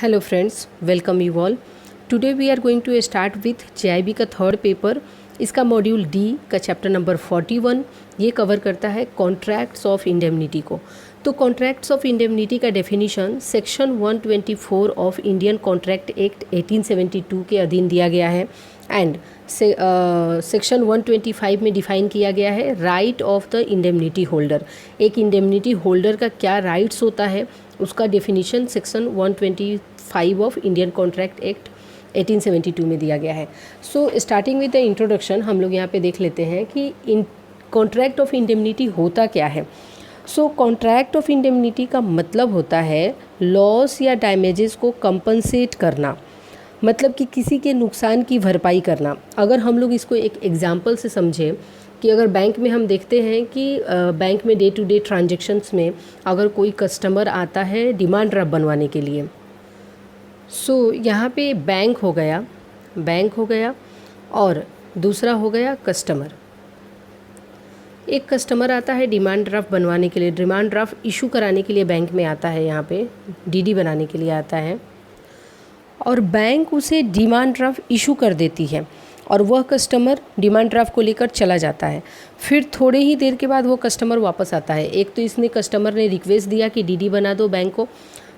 Hello friends, welcome you all. Today we are going to start with JIB का third paper. इसका module D का chapter number 41 ये cover करता है contracts of indemnity को। तो कॉन्ट्रैक्ट्स ऑफ इंडेमनिटी का definition section 124 of Indian contract act 1872 के अधीन दिया गया है एंड सेक्शन 125 में डिफाइन किया गया है right of the indemnity holder. एक इंडेमनिटी होल्डर का क्या राइट्स होता है उसका definition section 125 of Indian contract act 1872 में दिया गया है। So starting with the introduction हम लोग यहाँ पे देख लेते हैं कि इन कॉन्ट्रैक्ट ऑफ इंडेमनिटी होता क्या है। सो कॉन्ट्रैक्ट ऑफ इंडेमनिटी का मतलब होता है लॉस या डैमेजेस को कंपनसेट करना, मतलब कि किसी के नुकसान की भरपाई करना। अगर हम लोग इसको एक एग्जांपल से समझें कि अगर बैंक में हम देखते हैं कि बैंक में डे टू डे ट्रांजैक्शंस में अगर कोई कस्टमर आता है डिमांड ड्राफ्ट बनवाने के लिए, सो यहाँ पे बैंक हो गया और दूसरा हो गया कस्टमर। एक कस्टमर आता है डिमांड ड्राफ्ट बनवाने के लिए, डिमांड ड्राफ्ट इशू कराने के लिए बैंक में आता है, यहाँ पे डीडी बनाने के लिए आता है और बैंक उसे डिमांड ड्राफ्ट इशू कर देती है और वह कस्टमर डिमांड ड्राफ्ट को लेकर चला जाता है। फिर थोड़े ही देर के बाद वो कस्टमर वापस आता है। एक तो कस्टमर ने रिक्वेस्ट दिया कि डीडी बना दो बैंक को,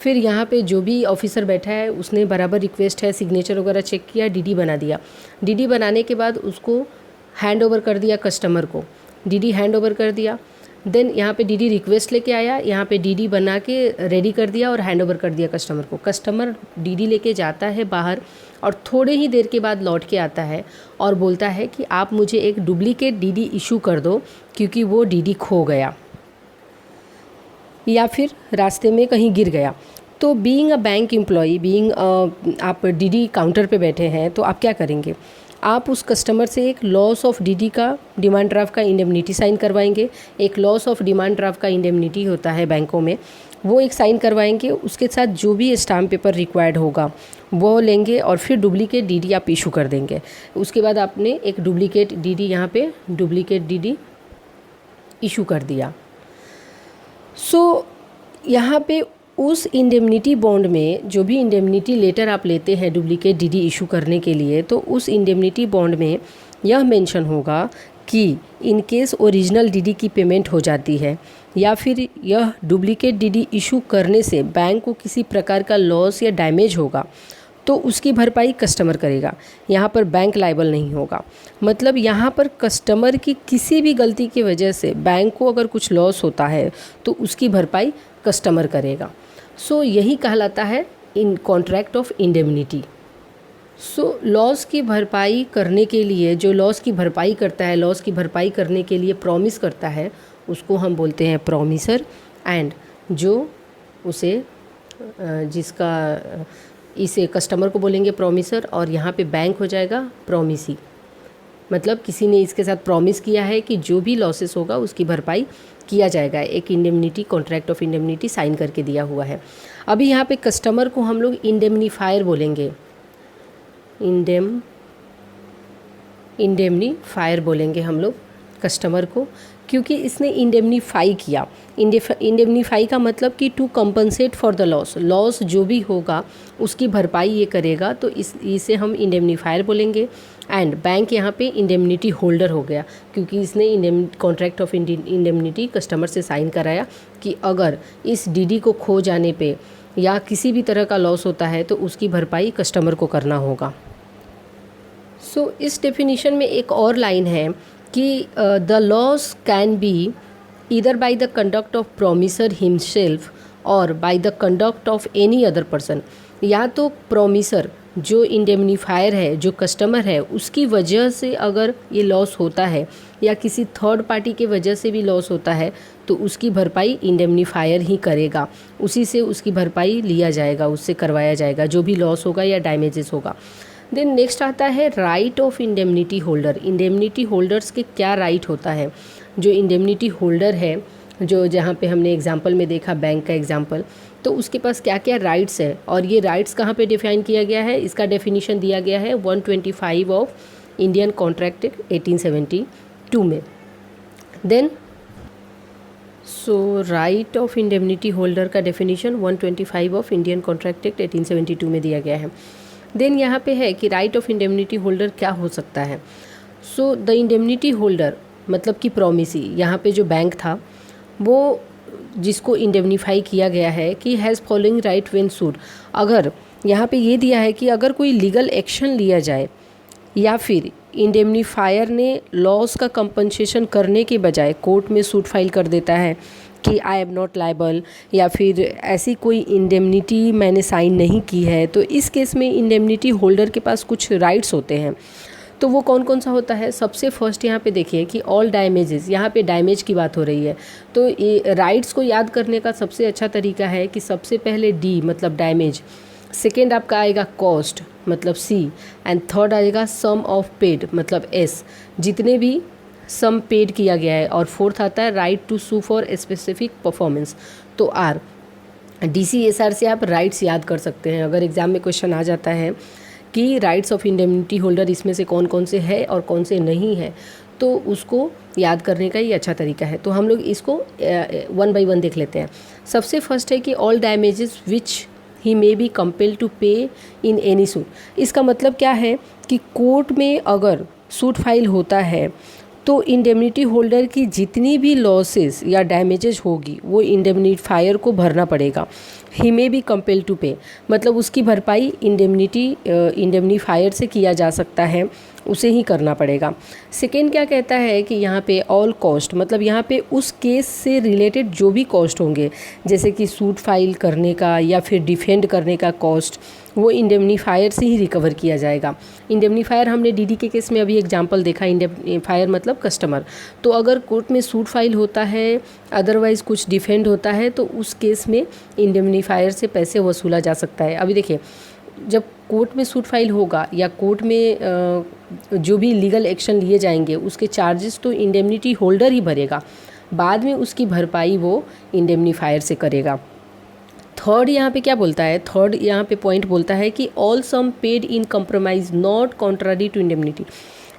फिर यहाँ पे जो भी ऑफिसर बैठा है उसने बराबर रिक्वेस्ट है, सिग्नेचर वगैरह चेक किया, डीडी बना दिया। डीडी बनाने के बाद उसको हैंड ओवर कर दिया कस्टमर को, डीडी हैंड ओवर कर दिया। देन यहाँ पे डीडी रिक्वेस्ट लेके आया, यहाँ पे डीडी बना के रेडी कर दिया और हैंड ओवर कर दिया कस्टमर को। कस्टमर डीडी लेके जाता है बाहर और थोड़े ही देर के बाद लौट के आता है और बोलता है कि आप मुझे एक डुप्लीकेट डीडी इशू कर दो क्योंकि वो डीडी खो गया या फिर रास्ते में कहीं गिर गया। तो बीइंग अ बैंक एम्प्लॉई, आप डीडी काउंटर पे बैठे हैं तो आप क्या करेंगे? आप उस कस्टमर से एक लॉस ऑफ डीडी का डिमांड ड्राफ्ट का इंडेमनिटी साइन करवाएंगे। एक लॉस ऑफ डिमांड ड्राफ्ट का इंडेमनिटी होता है बैंकों में, वो एक साइन करवाएंगे। उसके साथ जो भी स्टाम्प पेपर रिक्वायर्ड होगा वो लेंगे और फिर डुप्लीकेट डीडी आप इशू कर देंगे। उसके बाद आपने एक डुप्लीकेट डीडी यहाँ पे डुप्लीकेट डीडी इशू कर दिया। सो यहाँ पे उस इंडेमनिटी बॉन्ड में जो भी इंडेमनिटी लेटर आप लेते हैं डुप्लीकेट डीडी इशू करने के लिए, तो उस इंडेमनिटी बॉन्ड में यह मेंशन होगा कि इन केस ओरिजिनल डीडी की पेमेंट हो जाती है या फिर यह डुप्लीकेट डीडी इशू करने से बैंक को किसी प्रकार का लॉस या डैमेज होगा तो उसकी भरपाई कस्टमर करेगा। यहाँ पर बैंक लायबल नहीं होगा। मतलब यहाँ पर कस्टमर की किसी भी गलती की वजह से बैंक को अगर कुछ लॉस होता है तो उसकी भरपाई कस्टमर करेगा। सो यही कहलाता है इन contract of indemnity. So loss की भरपाई करने के लिए जो लॉस की भरपाई करता है, लॉस की भरपाई करने के लिए प्रॉमिस करता है, उसको हम बोलते हैं प्रॉमिसर। एंड जो उसे इसे कस्टमर को बोलेंगे प्रॉमिसर और यहाँ पे बैंक हो जाएगा प्रॉमिसी। मतलब किसी ने इसके साथ प्रॉमिस किया है कि जो भी लॉसेस होगा उसकी भरपाई किया जाएगा। एक indemnity contract of indemnity sign करके दिया हुआ है। अभी यहाँ पे कस्टमर को हम लोग इंडेमनीफायर बोलेंगे, इंडेमनीफायर बोलेंगे हम लोग कस्टमर को, क्योंकि इसने इंडेमनीफाई किया। इंडेमनीफाई का मतलब कि to compensate for the loss जो भी होगा उसकी भरपाई ये करेगा, तो इसे हम इंडेमनीफायर बोलेंगे। एंड बैंक यहाँ पे इंडेमनिटी होल्डर हो गया क्योंकि इसने कॉन्ट्रैक्ट ऑफ इंडेमनिटी कस्टमर से साइन कराया कि अगर इस डीडी को खो जाने पे या किसी भी तरह का लॉस होता है तो उसकी भरपाई कस्टमर को करना होगा। सो इस डेफिनेशन में एक और लाइन है कि the loss can be either by the conduct of promisor himself और by the conduct of any other person. या तो प्रॉमिसर जो इंडेमनीफायर है, जो कस्टमर है, उसकी वजह से अगर ये लॉस होता है या किसी थर्ड पार्टी के वजह से भी लॉस होता है तो उसकी भरपाई इंडेमनीफायर ही करेगा। उसी से उसकी भरपाई लिया जाएगा, उससे करवाया जाएगा जो भी लॉस होगा या डैमेजेस होगा। देन नेक्स्ट आता है right of indemnity holder. Indemnity holders के क्या राइट होता है? जो इंडेमनिटी होल्डर है, जो जहाँ पे हमने एग्जांपल में देखा बैंक का एग्जांपल, तो उसके पास क्या क्या राइट्स है और ये राइट्स कहाँ पे डिफाइन किया गया है? इसका डेफिनेशन दिया गया है 125 ऑफ इंडियन कॉन्ट्रैक्ट 1872 में। Then so right of indemnity holder का definition 125 of Indian contract act 1872 में दिया गया है। देन यहाँ पे है कि राइट ऑफ इंडेमनिटी होल्डर क्या हो सकता है। सो द इंडेमनिटी होल्डर मतलब कि प्रॉमिसी, यहाँ पे जो बैंक था वो जिसको इंडेमनीफाई किया गया है कि हैज़ फॉलोइंग राइट व्हेन सूड। अगर यहाँ पे ये दिया है कि अगर कोई लीगल एक्शन लिया जाए या फिर इंडेमनीफायर ने लॉस का कंपनसेशन करने के बजाय कोर्ट में सूट फाइल कर देता है कि आई एम नॉट लायबल, या फिर ऐसी कोई इंडेमनिटी मैंने साइन नहीं की है, तो इस केस में इंडेमनिटी होल्डर के पास कुछ राइट्स होते हैं। तो वो कौन कौन सा होता है। सबसे फर्स्ट यहाँ पे देखिए कि ऑल डैमेजेस, यहाँ पे डैमेज की बात हो रही है, तो ये राइट्स को याद करने का सबसे अच्छा तरीका है कि सबसे पहले डी मतलब डैमेज, सेकेंड आपका आएगा कॉस्ट मतलब सी, एंड थर्ड आएगा सम ऑफ पेड मतलब एस, जितने भी सम पेड किया गया है, और फोर्थ आता है right to sue for specific performance तो आर। DCSR से आप राइट्स याद कर सकते हैं। अगर एग्जाम में क्वेश्चन आ जाता है कि राइट्स ऑफ इंडेमनिटी होल्डर इसमें से कौन कौन से है और कौन से नहीं है, तो उसको याद करने का ये अच्छा तरीका है। तो हम लोग इसको 1 बाय 1 देख लेते हैं। सबसे फर्स्ट है कि all damages which he may be compelled to pay in any suit. इसका मतलब क्या है कि कोर्ट में अगर सूट फाइल होता है तो इंडेमनिटी होल्डर की जितनी भी लॉसेस या डैमेजेस होगी वो इंडेमनीफायर को भरना पड़ेगा। ही मे बी कंपेल्ड टू पे मतलब उसकी भरपाई इंडेमनीफायर से किया जा सकता है, उसे ही करना पड़ेगा। सेकेंड क्या कहता है कि यहाँ पे ऑल कॉस्ट मतलब यहाँ पे उस केस से रिलेटेड जो भी कॉस्ट होंगे, जैसे कि सूट फाइल करने का या फिर डिफेंड करने का कॉस्ट, वो इंडेमनीफायर से ही रिकवर किया जाएगा। इंडेमनीफायर हमने DD के केस में अभी एग्जांपल देखा, इंडेमनीफायर मतलब कस्टमर। तो अगर कोर्ट में सूट फाइल होता है, अदरवाइज़ कुछ डिफेंड होता है, तो उस केस में इंडेमनीफायर से पैसे वसूला जा सकता है। अभी देखिए, जब कोर्ट में सूट फाइल होगा या कोर्ट में जो भी लीगल एक्शन लिए जाएंगे उसके चार्जेस तो इंडेमनिटी होल्डर ही भरेगा, बाद में उसकी भरपाई वो इंडेमनीफायर से करेगा। थर्ड यहाँ पे क्या बोलता है, थर्ड यहाँ पे पॉइंट बोलता है कि all sum paid in compromise not contrary to indemnity.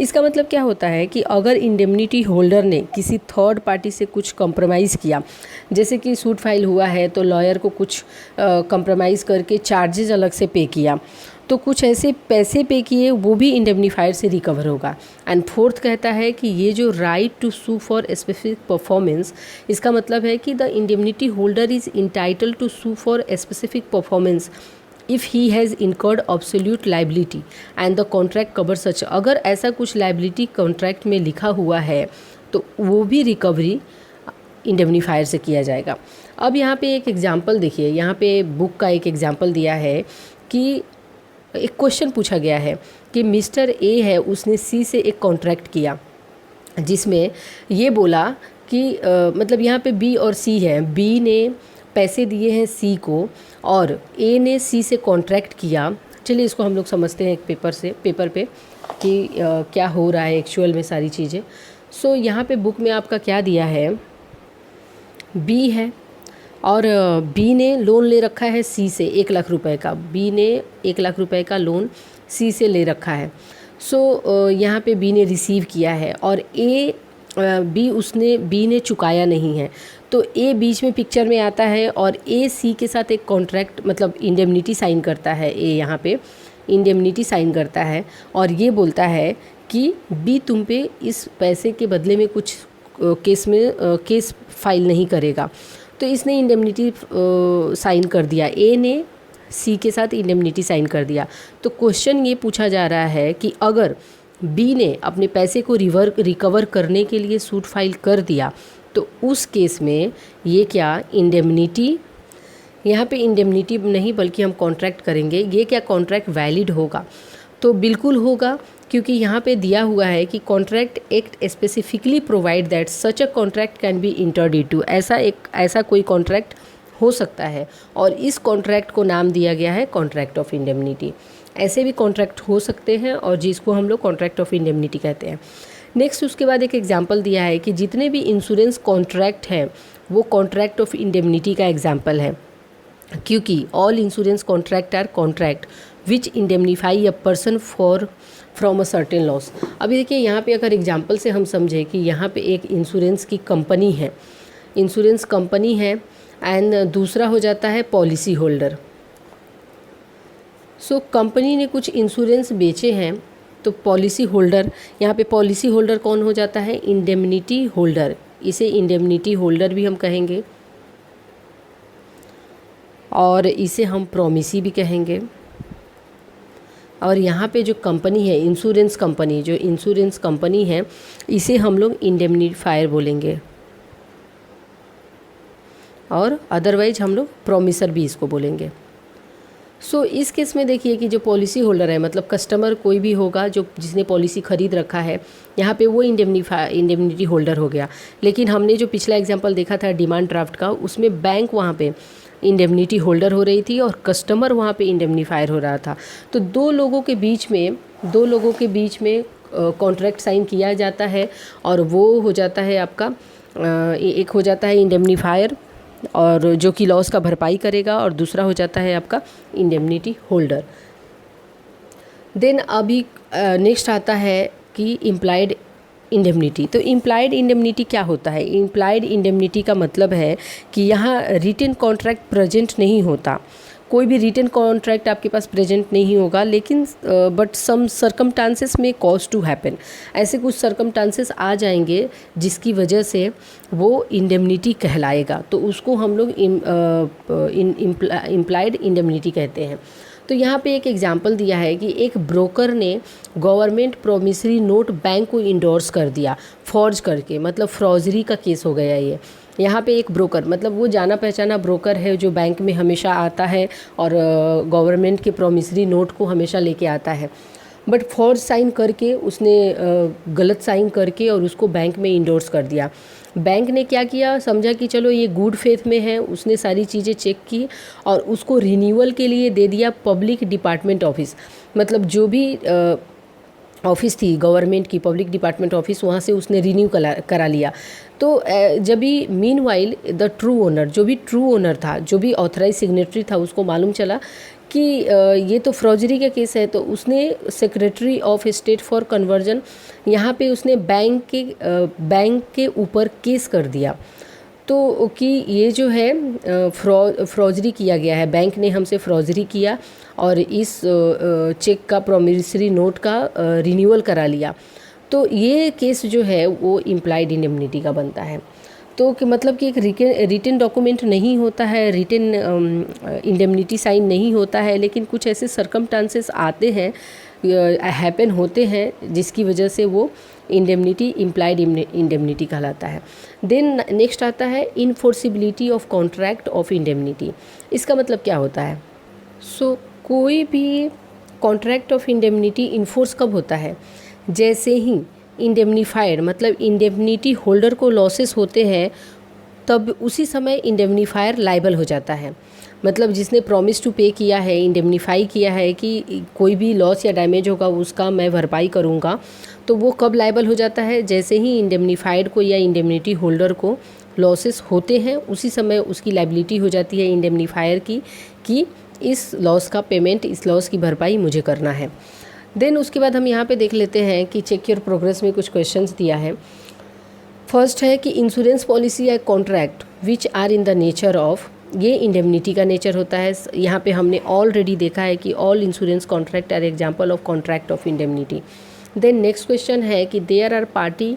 इसका मतलब क्या होता है कि अगर इंडेमनिटी होल्डर ने किसी थर्ड पार्टी से कुछ कंप्रोमाइज़ किया, जैसे कि सूट फाइल हुआ है तो लॉयर को कुछ कंप्रोमाइज़ करके चार्जेस अलग से पे किया, तो कुछ ऐसे पैसे पे किए वो भी इंडेमनीफायर से रिकवर होगा। एंड फोर्थ कहता है कि ये जो right to sue for specific performance, इसका मतलब है कि the indemnity holder is entitled to sue for specific performance if he has incurred absolute liability and the contract cover such. अगर ऐसा कुछ लाइबिलिटी कॉन्ट्रैक्ट में लिखा हुआ है तो वो भी रिकवरी इंडेमनीफायर से किया जाएगा। अब यहाँ पे एक एग्जांपल देखिए, यहाँ पे बुक का एक एग्जांपल दिया है कि एक क्वेश्चन पूछा गया है कि मिस्टर ए है, उसने सी से एक कॉन्ट्रैक्ट किया जिसमें ये बोला कि मतलब यहाँ पे बी और सी है, बी ने पैसे दिए हैं सी को और ए ने सी से कॉन्ट्रैक्ट किया। चलिए इसको हम लोग समझते हैं एक पेपर पे कि क्या हो रहा है एक्चुअल में सारी चीज़ें। सो यहाँ पे बुक में आपका क्या दिया है, बी है और बी ने लोन ले रखा है सी से 1 लाख रुपए का। बी ने 1 लाख रुपए का लोन सी से ले रखा है। सो यहाँ पे बी ने रिसीव किया है और बी ने चुकाया नहीं है, तो ए बीच में पिक्चर में आता है और ए सी के साथ एक कॉन्ट्रैक्ट मतलब इंडेमनिटी साइन करता है। ए यहाँ पे इंडेमनिटी साइन करता है और ये बोलता है कि बी तुम पे इस पैसे के बदले में कुछ केस फाइल नहीं करेगा। तो इसने इंडेमनिटी साइन कर दिया, ए ने सी के साथ इंडेमनिटी साइन कर दिया। तो क्वेश्चन ये पूछा जा रहा है कि अगर बी ने अपने पैसे को रिकवर करने के लिए सूट फाइल कर दिया तो उस केस में ये क्या इंडेमनिटी, यहाँ पे इंडेमनिटी नहीं बल्कि हम कॉन्ट्रैक्ट करेंगे, ये क्या कॉन्ट्रैक्ट वैलिड होगा? तो बिल्कुल होगा, क्योंकि यहाँ पे दिया हुआ है कि contract act specifically provide that such a contract can be entered into. ऐसा कोई कॉन्ट्रैक्ट हो सकता है और इस कॉन्ट्रैक्ट को नाम दिया गया है कॉन्ट्रैक्ट ऑफ इंडेमनिटी। ऐसे भी कॉन्ट्रैक्ट हो सकते हैं और जिसको हम लोग कॉन्ट्रैक्ट ऑफ इंडेमनिटी कहते हैं। नेक्स्ट उसके बाद एक एग्जांपल दिया है कि जितने भी इंश्योरेंस कॉन्ट्रैक्ट हैं वो कॉन्ट्रैक्ट ऑफ इंडेमनिटी का एग्जांपल है, क्योंकि all insurance contract are contract which indemnify a person from a certain loss. अभी देखिए यहाँ पे अगर एग्जांपल से हम समझें कि यहाँ पे एक इंश्योरेंस की कंपनी है, इंश्योरेंस कंपनी है एंड दूसरा हो जाता है पॉलिसी होल्डर। सो कंपनी ने कुछ इंश्योरेंस बेचे हैं तो पॉलिसी होल्डर, यहाँ पे पॉलिसी होल्डर कौन हो जाता है? Indemnity holder. इसे इंडेमनिटी होल्डर भी हम कहेंगे और इसे हम प्रोमिसी भी कहेंगे। और यहाँ पे जो कंपनी है इंश्योरेंस कंपनी, जो इंश्योरेंस कंपनी है इसे हम लोग इंडेमनिफायर बोलेंगे और अदरवाइज हम लोग प्रोमिसर भी इसको बोलेंगे। सो इस केस में देखिए कि जो पॉलिसी होल्डर है मतलब कस्टमर कोई भी होगा जो जिसने पॉलिसी ख़रीद रखा है, यहाँ पे वो इंडेमनिटी होल्डर हो गया। लेकिन हमने जो पिछला एग्जांपल देखा था डिमांड ड्राफ्ट का, उसमें बैंक वहाँ पे इंडेमनिटी होल्डर हो रही थी और कस्टमर वहाँ पे इंडेमनिफायर हो रहा था। तो दो लोगों के बीच में कॉन्ट्रैक्ट साइन किया जाता है और वो हो जाता है आपका एक हो जाता है इंडेमनिफायर और जो कि लॉस का भरपाई करेगा, और दूसरा हो जाता है आपका इंडेमनिटी होल्डर। देन अभी नेक्स्ट आता है कि इम्प्लाइड इंडेमनिटी। तो इम्प्लाइड इंडेमनिटी क्या होता है? इम्प्लाइड इंडेमनिटी का मतलब है कि यहाँ रिटन कॉन्ट्रैक्ट प्रेजेंट नहीं होता, कोई भी रिटन कॉन्ट्रैक्ट आपके पास प्रेजेंट नहीं होगा, लेकिन बट सम सर्कमस्टांसेस में कॉज टू हैपन, ऐसे कुछ सर्कमस्टांसेस आ जाएंगे जिसकी वजह से वो इंडेमनिटी कहलाएगा, तो उसको हम लोग इम्प्लाइड इंडेमनिटी कहते हैं। तो यहाँ पे एक एग्जांपल दिया है कि एक ब्रोकर ने गवर्नमेंट प्रोमिसरी नोट बैंक को इंडोर्स कर दिया फॉर्ज करके, मतलब फ्रॉजरी का केस हो गया ये। यहाँ पे एक ब्रोकर मतलब वो जाना पहचाना ब्रोकर है जो बैंक में हमेशा आता है और गवर्नमेंट के प्रोमिसरी नोट को हमेशा लेके आता है, बट फॉर्ज साइन करके उसने गलत साइन करके और उसको बैंक में इंडोर्स कर दिया। बैंक ने क्या किया, समझा कि चलो ये गुड फेथ में है, उसने सारी चीज़ें चेक की और उसको रिन्यूअल के लिए दे दिया पब्लिक डिपार्टमेंट ऑफिस, मतलब जो भी ऑफिस थी गवर्नमेंट की, पब्लिक डिपार्टमेंट ऑफिस, वहाँ से उसने रिन्यू करा लिया। तो जब भी मीनवाइल द ट्रू ओनर, जो भी ट्रू ओनर था, जो भी ऑथराइज सिग्नेटरी था, उसको मालूम चला कि ये तो फ्रॉजरी का केस है, तो उसने secretary of state for conversion यहाँ पे उसने बैंक के ऊपर केस कर दिया, तो कि ये जो है फ्रॉजरी किया गया है, बैंक ने हमसे फ्रॉजरी किया और इस चेक का प्रोमिसरी नोट का रिन्यूअल करा लिया। तो ये केस जो है वो इम्प्लाइड इंडेमनिटी का बनता है। तो कि मतलब कि एक रिटन डॉक्यूमेंट नहीं होता है, रिटन इंडेमनिटी साइन नहीं होता है, लेकिन कुछ ऐसे सर्कमस्टांसेस आते हैं, हैपन होते हैं, जिसकी वजह से वो इंडेमनिटी इम्प्लाइड इंडेमनिटी कहलाता है। देन नेक्स्ट आता है इनफोर्सिबिलिटी ऑफ कॉन्ट्रैक्ट ऑफ इंडेमनिटी। इसका मतलब क्या होता है? सो कोई भी कॉन्ट्रैक्ट ऑफ इंडेमनिटी इन्फोर्स कब होता है? जैसे ही इंडेमनीफायर मतलब इंडेमनिटी होल्डर को लॉसेस होते हैं, तब उसी समय इंडेमनीफायर लायबल हो जाता है। मतलब जिसने प्रॉमिस टू पे किया है, इंडेमनीफाई किया है कि कोई भी लॉस या डैमेज होगा उसका मैं भरपाई करूँगा, तो वो कब लायबल हो जाता है? जैसे ही इंडेमनीफाइड को या इंडेमनिटी होल्डर को लॉसेस होते हैं, उसी समय उसकी लायबिलिटी हो जाती है इंडेमनीफायर की कि इस लॉस का पेमेंट, इस लॉस की भरपाई मुझे करना है। देन उसके बाद हम यहाँ पे देख लेते हैं कि चेक योर प्रोग्रेस में कुछ क्वेश्चंस दिया है। फर्स्ट है कि इंश्योरेंस पॉलिसी या contract which are in the nature of, ये इंडेमनिटी का नेचर होता है। यहाँ पे हमने ऑलरेडी देखा है कि all insurance contract are example of contract of indemnity. Then next question है कि there are party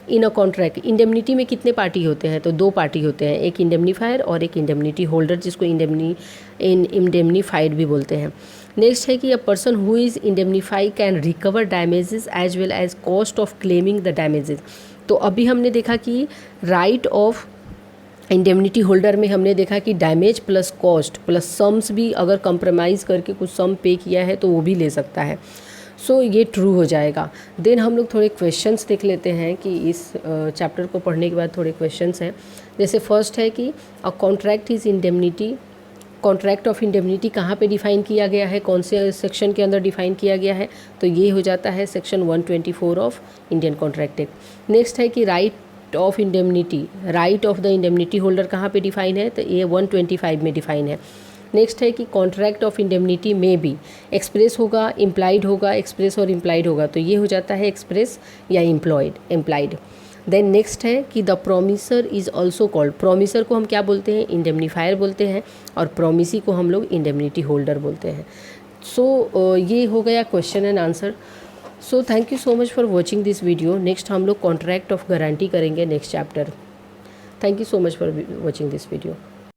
in a contract. Indemnity में कितने पार्टी होते हैं? तो दो पार्टी होते हैं, एक इंडेमनीफायर और एक इंडेमनिटी होल्डर, जिसको इंडेमनीफाइड भी बोलते हैं। नेक्स्ट है कि a person who is indemnify can recover damages as well as cost of claiming the damages. तो अभी हमने देखा कि राइट ऑफ इंडेमनिटी होल्डर में हमने देखा कि damage plus cost plus sums भी अगर कंप्रोमाइज़ करके कुछ सम पे किया है तो वो भी ले सकता है। सो ये ट्रू हो जाएगा। देन हम लोग थोड़े क्वेश्चंस देख लेते हैं कि इस चैप्टर को पढ़ने के बाद थोड़े क्वेश्चंस हैं। जैसे फर्स्ट है कि a contract is indemnity, contract of indemnity कहाँ पे डिफ़ाइन किया गया है, कौन से सेक्शन के अंदर डिफ़ाइन किया गया है? तो ये हो जाता है section 124 of Indian contract act. Next है कि right of indemnity, right of the indemnity holder कहाँ पे डिफ़ाइन है? तो ये 125 में डिफ़ाइन है। नेक्स्ट है कि कॉन्ट्रैक्ट ऑफ इंडेमनिटी में भी एक्सप्रेस होगा, इम्प्लाइड होगा, एक्सप्रेस और इम्प्लाइड होगा, तो ये हो जाता है एक्सप्रेस या इम्प्लाइड। देन नेक्स्ट है कि the promisor is also called, promisor को हम क्या बोलते हैं, इंडेमनीफायर बोलते हैं, और प्रोमिसी को हम लोग इंडेमनिटी होल्डर बोलते हैं। सो ये हो गया question and answer. So thank you so much for watching this video. Next हम लोग कॉन्ट्रैक्ट ऑफ गारंटी करेंगे next chapter. Thank you so much for watching this video.